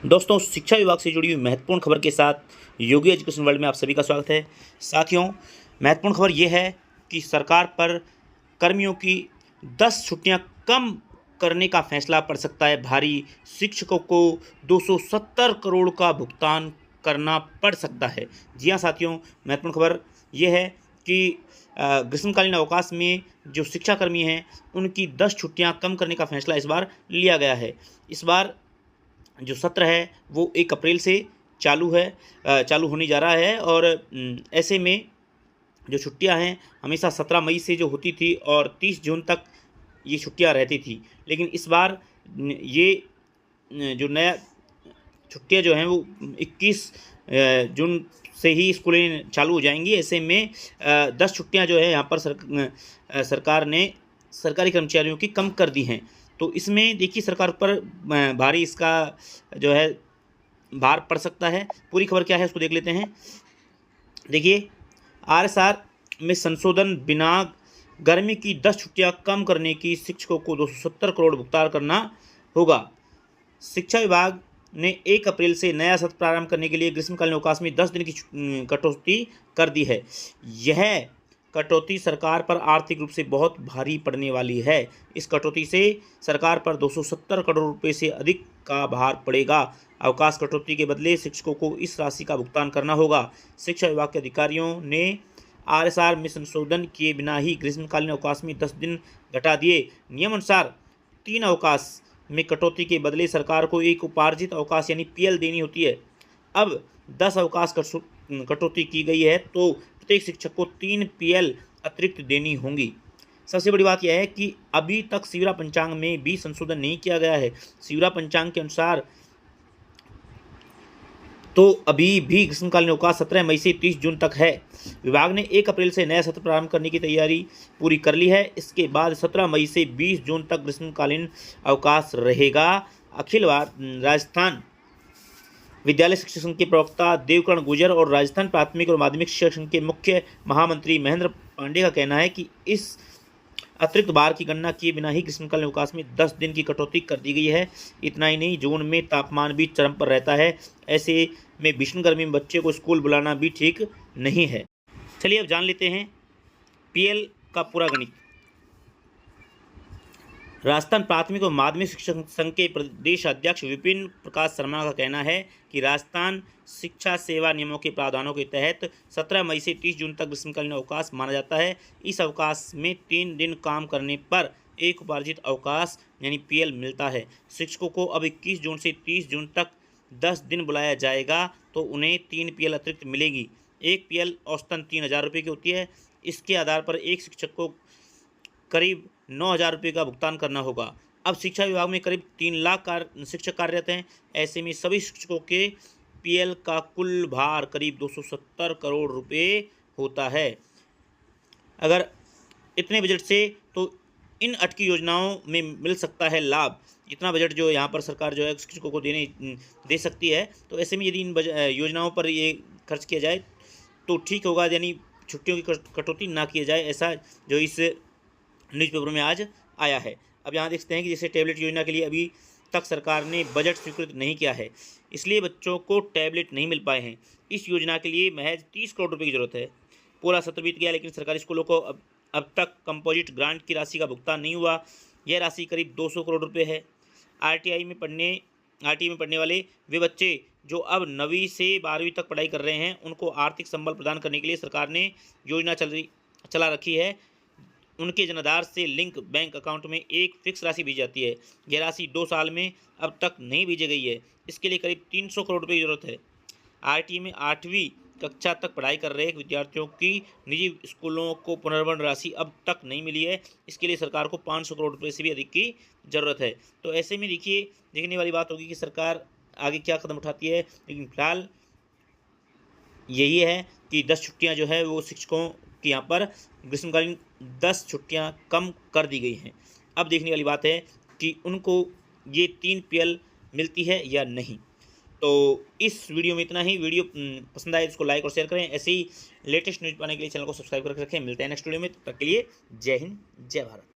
दोस्तों, शिक्षा विभाग से जुड़ी हुई महत्वपूर्ण खबर के साथ योगी एजुकेशन वर्ल्ड में आप सभी का स्वागत है। साथियों, महत्वपूर्ण खबर यह है कि सरकार पर कर्मियों की 10 छुट्टियां कम करने का फैसला पड़ सकता है भारी। शिक्षकों को 270 करोड़ का भुगतान करना पड़ सकता है। जी हाँ साथियों, महत्वपूर्ण खबर यह है कि ग्रीष्मकालीन अवकाश में जो शिक्षाकर्मी हैं उनकी 10 छुट्टियां कम करने का फैसला इस बार लिया गया है। इस बार जो सत्र है वो 1 अप्रैल से चालू होने जा रहा है और ऐसे में जो छुट्टियां हैं हमेशा 17 मई से जो होती थी और 30 जून तक ये छुट्टियां रहती थी। लेकिन इस बार ये जो नया छुट्टियां जो हैं वो 21 जून से ही स्कूलें चालू हो जाएंगी। ऐसे में 10 छुट्टियां जो है यहाँ पर सरकार ने सरकारी कर्मचारियों की कम कर दी हैं। तो इसमें देखिए सरकार पर भारी इसका जो है भार पड़ सकता है। पूरी खबर क्या है उसको देख लेते हैं। देखिए, आरएसआर में संशोधन बिना गर्मी की 10 छुट्टियां कम करने की शिक्षकों को 270 करोड़ भुगतान करना होगा। शिक्षा विभाग ने 1 अप्रैल से नया सत्र प्रारंभ करने के लिए ग्रीष्मकालीन अवकाश में 10 दिन की कटौती कर दी है। यह कटौती सरकार पर आर्थिक रूप से बहुत भारी पड़ने वाली है। इस कटौती से सरकार पर 270 करोड़ रुपए से अधिक का भार पड़ेगा। अवकाश कटौती के बदले शिक्षकों को इस राशि का भुगतान करना होगा। शिक्षा विभाग के अधिकारियों ने आरएसआर में संशोधन किए बिना ही ग्रीष्मकालीन अवकाश में 10 दिन घटा दिए। नियम अनुसार 3 अवकाश में कटौती के बदले सरकार को एक उपार्जित अवकाश यानी पीएल देनी होती है। अब 10 अवकाश कटौती की गई है तो प्रत्येक शिक्षक को 3 पीएल अतिरिक्त देनी होंगी। सबसे बड़ी बात यह है कि अभी तक सिवरा पंचांग में भी संशोधन नहीं किया गया है। सिवरा पंचांग के अनुसार तो अभी भी ग्रीष्मकालीन अवकाश 17 मई से 30 जून तक है। विभाग ने 1 अप्रैल से नया सत्र प्रारंभ करने की तैयारी पूरी कर ली है। इसके बाद 17 मई से 20 जून तक ग्रीष्मकालीन अवकाश रहेगा। अखिल राजस्थान विद्यालय शिक्षक संघ के प्रवक्ता देवकरण गुर्जर और राजस्थान प्राथमिक और माध्यमिक शिक्षक संघ के मुख्य महामंत्री महेंद्र पांडे का कहना है कि इस अतिरिक्त भार की गणना किए बिना ही ग्रीष्मकालीन अवकाश में 10 दिन की कटौती कर दी गई है। इतना ही नहीं, जून में तापमान भी चरम पर रहता है। ऐसे में भीषण गर्मी में बच्चे को स्कूल बुलाना भी ठीक नहीं है। चलिए अब जान लेते हैं पीएल का पूरा गणित। राजस्थान प्राथमिक और माध्यमिक शिक्षक संघ के प्रदेश अध्यक्ष विपिन प्रकाश शर्मा का कहना है कि राजस्थान शिक्षा सेवा नियमों के प्रावधानों के तहत 17 मई से 30 जून तक ग्रीष्मकालीन अवकाश माना जाता है। इस अवकाश में 3 दिन काम करने पर एक उपार्जित अवकाश यानी पीएल मिलता है। शिक्षकों को अब 21 जून से 30 जून तक 10 दिन बुलाया जाएगा तो उन्हें 3 पीएल अतिरिक्त मिलेगी। एक पीएल औसतन 3000 रुपये की होती है। इसके आधार पर एक शिक्षक को करीब 9000 रुपये का भुगतान करना होगा। अब शिक्षा विभाग में करीब 3 लाख शिक्षक कार्यरत हैं। ऐसे में सभी शिक्षकों के पीएल का कुल भार करीब 270 करोड़ रुपए होता है। अगर इतने बजट से तो इन अटकी योजनाओं में मिल सकता है लाभ। इतना बजट जो यहाँ पर सरकार जो है शिक्षकों को दे सकती है। तो ऐसे में यदि इन योजनाओं पर ये खर्च किया जाए तो ठीक होगा, यानी छुट्टियों की कटौती ना किया जाए, ऐसा जो इस न्यूज़पेपर में आज आया है। अब यहाँ देखते हैं कि जैसे टैबलेट योजना के लिए अभी तक सरकार ने बजट स्वीकृत नहीं किया है, इसलिए बच्चों को टैबलेट नहीं मिल पाए हैं। इस योजना के लिए महज 30 करोड़ रुपए की जरूरत है। पूरा सत्र बीत गया लेकिन सरकारी स्कूलों को अब तक कंपोजिट ग्रांट की राशि का भुगतान नहीं हुआ। यह राशि करीब 200 करोड़ रुपये है। आरटीई में पढ़ने वाले वे बच्चे जो अब 9वीं से 12वीं तक पढ़ाई कर रहे हैं उनको आर्थिक संबल प्रदान करने के लिए सरकार ने योजना चला रखी है। उनके जनाधार से लिंक बैंक अकाउंट में एक फिक्स राशि भेजी जाती है। यह राशि 2 साल में अब तक नहीं भेजी गई है। इसके लिए करीब 300 करोड़ रुपये की जरूरत है। आरटीई में 8वीं कक्षा तक पढ़ाई कर रहे विद्यार्थियों की निजी स्कूलों को पुनर्भरण राशि अब तक नहीं मिली है। इसके लिए सरकार को 500 करोड़ रुपये से भी अधिक की ज़रूरत है। तो ऐसे में देखने वाली बात होगी कि सरकार आगे क्या कदम उठाती है। लेकिन फिलहाल यही है कि 10 छुट्टियां जो है वो शिक्षकों की यहाँ पर ग्रीष्मकालीन 10 छुट्टियां कम कर दी गई हैं। अब देखने वाली बात है कि उनको ये 3 पीएल मिलती है या नहीं। तो इस वीडियो में इतना ही। वीडियो पसंद आए तो इसको लाइक और शेयर करें। ऐसे ही लेटेस्ट न्यूज़ पाने के लिए चैनल को सब्सक्राइब करके रखें। मिलते हैं नेक्स्ट वीडियो में, तब तक के लिए जय हिंद, जय भारत।